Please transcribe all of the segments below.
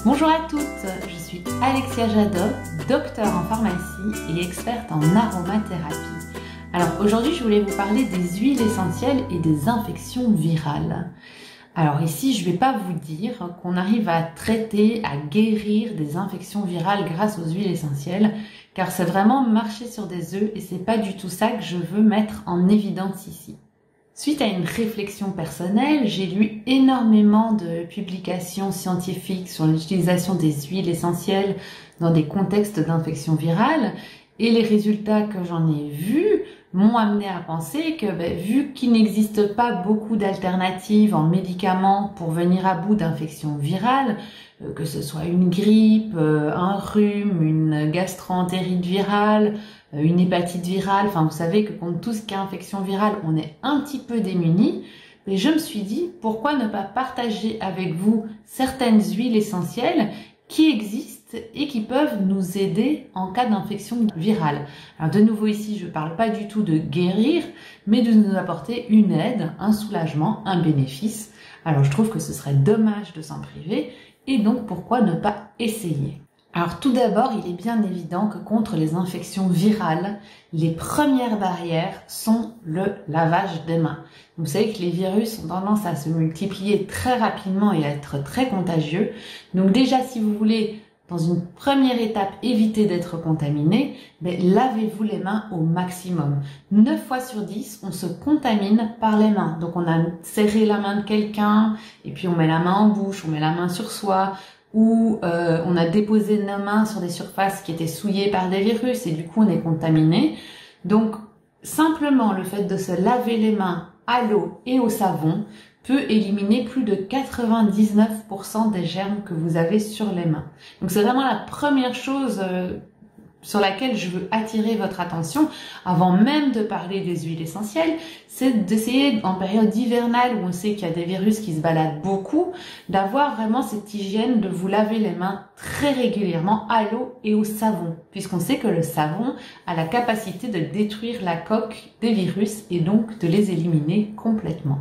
Bonjour à toutes, je suis Alexia Jadot, docteure en pharmacie et experte en aromathérapie. Alors aujourd'hui, je voulais vous parler des huiles essentielles et des infections virales. Alors ici, je ne vais pas vous dire qu'on arrive à traiter, à guérir des infections virales grâce aux huiles essentielles, car c'est vraiment marcher sur des œufs et c'est pas du tout ça que je veux mettre en évidence ici. Suite à une réflexion personnelle, j'ai lu énormément de publications scientifiques sur l'utilisation des huiles essentielles dans des contextes d'infection virale et les résultats que j'en ai vus m'ont amené à penser que vu qu'il n'existe pas beaucoup d'alternatives en médicaments pour venir à bout d'infections virales, que ce soit une grippe, un rhume, une gastroentérite virale, une hépatite virale, enfin vous savez que contre tout ce qui est infection virale, on est un petit peu démunis. Mais je me suis dit, pourquoi ne pas partager avec vous certaines huiles essentielles qui existent et qui peuvent nous aider en cas d'infection virale. Alors de nouveau ici, je ne parle pas du tout de guérir, mais de nous apporter une aide, un soulagement, un bénéfice. Alors je trouve que ce serait dommage de s'en priver et donc pourquoi ne pas essayer ? Alors tout d'abord, il est bien évident que contre les infections virales, les premières barrières sont le lavage des mains. Vous savez que les virus ont tendance à se multiplier très rapidement et à être très contagieux. Donc déjà, si vous voulez, dans une première étape, éviter d'être contaminé, lavez-vous les mains au maximum. 9 fois sur 10, on se contamine par les mains. Donc on a serré la main de quelqu'un, et puis on met la main en bouche, on met la main sur soi, ou on a déposé nos mains sur des surfaces qui étaient souillées par des virus et du coup on est contaminé. Donc simplement le fait de se laver les mains à l'eau et au savon peut éliminer plus de 99% des germes que vous avez sur les mains. Donc c'est vraiment la première chose sur laquelle je veux attirer votre attention avant même de parler des huiles essentielles, c'est d'essayer en période hivernale où on sait qu'il y a des virus qui se baladent beaucoup, d'avoir vraiment cette hygiène de vous laver les mains très régulièrement à l'eau et au savon, puisqu'on sait que le savon a la capacité de détruire la coque des virus et donc de les éliminer complètement.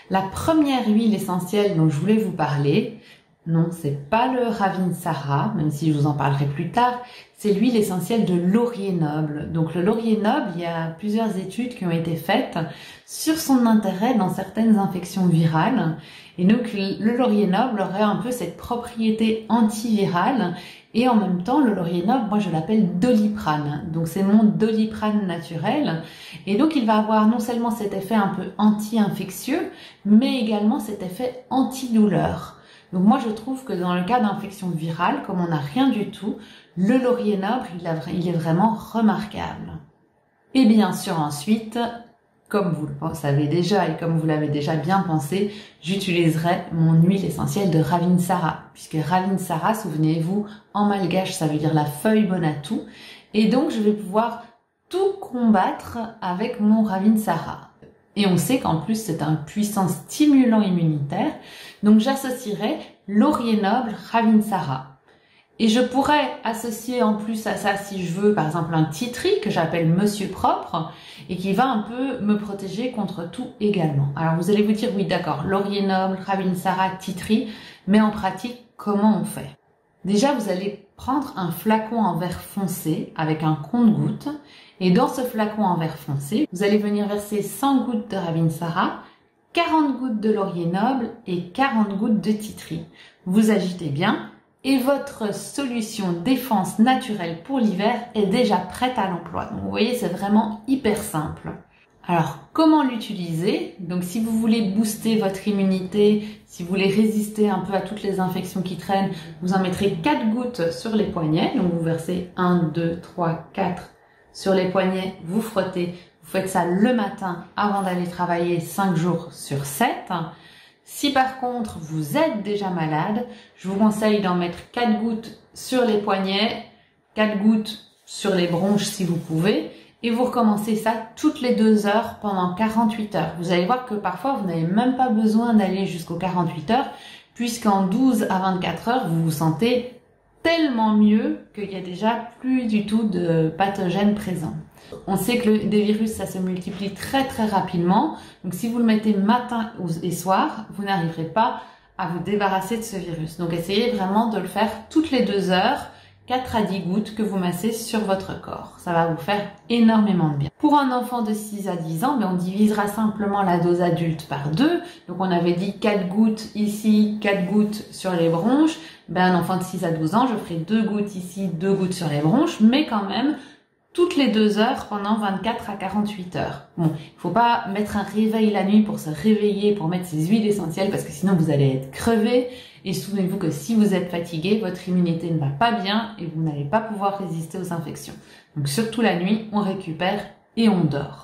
La première huile essentielle dont je voulais vous parler, non, c'est pas le Ravinsara, même si je vous en parlerai plus tard, c'est l'huile essentielle de laurier noble. Donc le laurier noble, il y a plusieurs études qui ont été faites sur son intérêt dans certaines infections virales. Et donc le laurier noble aurait un peu cette propriété antivirale et en même temps le laurier noble, moi je l'appelle Doliprane. Donc c'est mon Doliprane naturel. Et donc il va avoir non seulement cet effet un peu anti-infectieux, mais également cet effet antidouleur. Donc moi je trouve que dans le cas d'infection virale, comme on n'a rien du tout, le laurier noble, il est vraiment remarquable. Et bien sûr ensuite, comme vous le savez déjà et comme vous l'avez déjà bien pensé, j'utiliserai mon huile essentielle de Ravinsara. Puisque Ravinsara, souvenez-vous, en malgache ça veut dire la feuille bonatou. Et donc je vais pouvoir tout combattre avec mon Ravinsara. Et on sait qu'en plus, c'est un puissant stimulant immunitaire. Donc, j'associerai laurier noble Ravinsara. Et je pourrais associer en plus à ça, si je veux, par exemple, un titri que j'appelle Monsieur Propre et qui va un peu me protéger contre tout également. Alors, vous allez vous dire, oui, d'accord, laurier noble, Ravinsara, titri, mais en pratique, comment on fait ? Déjà, vous allez prendre un flacon en verre foncé avec un compte-gouttes. Et dans ce flacon en verre foncé, vous allez venir verser 100 gouttes de Ravinsara, 40 gouttes de laurier noble et 40 gouttes de titri. Vous agitez bien et votre solution défense naturelle pour l'hiver est déjà prête à l'emploi. Donc vous voyez, c'est vraiment hyper simple. Alors, comment l'utiliser? Donc, si vous voulez booster votre immunité, si vous voulez résister un peu à toutes les infections qui traînent, vous en mettrez 4 gouttes sur les poignets. Donc, vous versez 1, 2, 3, 4 sur les poignets, vous frottez. Vous faites ça le matin avant d'aller travailler 5 jours sur 7. Si par contre, vous êtes déjà malade, je vous conseille d'en mettre 4 gouttes sur les poignets, 4 gouttes sur les bronches si vous pouvez. Et vous recommencez ça toutes les 2 heures pendant 48 heures. Vous allez voir que parfois, vous n'avez même pas besoin d'aller jusqu'aux 48 heures, puisqu'en 12 à 24 heures, vous vous sentez tellement mieux qu'il n'y a déjà plus du tout de pathogènes présents. On sait que des virus, ça se multiplie très très rapidement. Donc si vous le mettez matin et soir, vous n'arriverez pas à vous débarrasser de ce virus. Donc essayez vraiment de le faire toutes les 2 heures, 4 à 10 gouttes que vous massez sur votre corps. Ça va vous faire énormément de bien. Pour un enfant de 6 à 10 ans, on divisera simplement la dose adulte par 2. Donc on avait dit 4 gouttes ici, 4 gouttes sur les bronches. Un enfant de 6 à 12 ans, je ferai 2 gouttes ici, 2 gouttes sur les bronches, mais quand même toutes les 2 heures pendant 24 à 48 heures. Bon, il faut pas mettre un réveil la nuit pour se réveiller, pour mettre ces huiles essentielles, parce que sinon vous allez être crevé. Et souvenez-vous que si vous êtes fatigué, votre immunité ne va pas bien et vous n'allez pas pouvoir résister aux infections. Donc surtout la nuit, on récupère et on dort.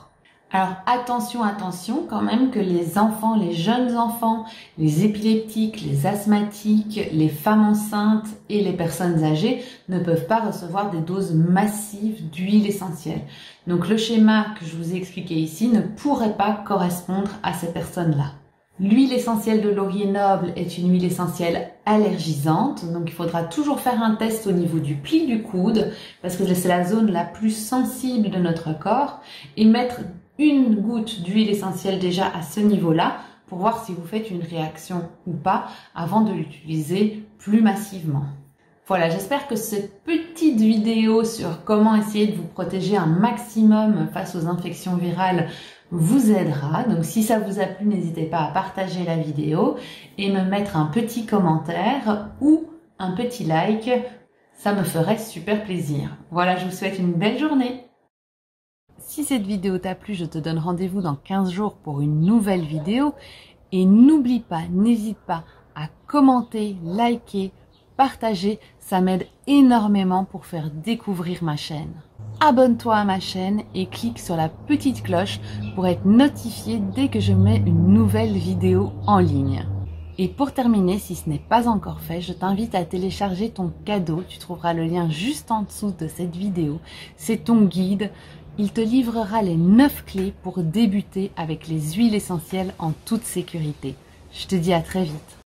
Alors attention quand même que les enfants, les jeunes enfants, les épileptiques, les asthmatiques, les femmes enceintes et les personnes âgées ne peuvent pas recevoir des doses massives d'huile essentielle. Donc le schéma que je vous ai expliqué ici ne pourrait pas correspondre à ces personnes-là. L'huile essentielle de laurier noble est une huile essentielle allergisante, donc il faudra toujours faire un test au niveau du pli du coude, parce que c'est la zone la plus sensible de notre corps, et mettre une goutte d'huile essentielle déjà à ce niveau-là, pour voir si vous faites une réaction ou pas, avant de l'utiliser plus massivement. Voilà, j'espère que cette petite vidéo sur comment essayer de vous protéger un maximum face aux infections virales vous aidera. Donc si ça vous a plu, n'hésitez pas à partager la vidéo et me mettre un petit commentaire ou un petit like. Ça me ferait super plaisir. Voilà, je vous souhaite une belle journée. Si cette vidéo t'a plu, je te donne rendez-vous dans 15 jours pour une nouvelle vidéo. Et n'oublie pas, n'hésite pas à commenter, liker, partager. Ça m'aide énormément pour faire découvrir ma chaîne. Abonne-toi à ma chaîne et clique sur la petite cloche pour être notifié dès que je mets une nouvelle vidéo en ligne. Et pour terminer, si ce n'est pas encore fait, je t'invite à télécharger ton cadeau. Tu trouveras le lien juste en dessous de cette vidéo. C'est ton guide. Il te livrera les 9 clés pour débuter avec les huiles essentielles en toute sécurité. Je te dis à très vite.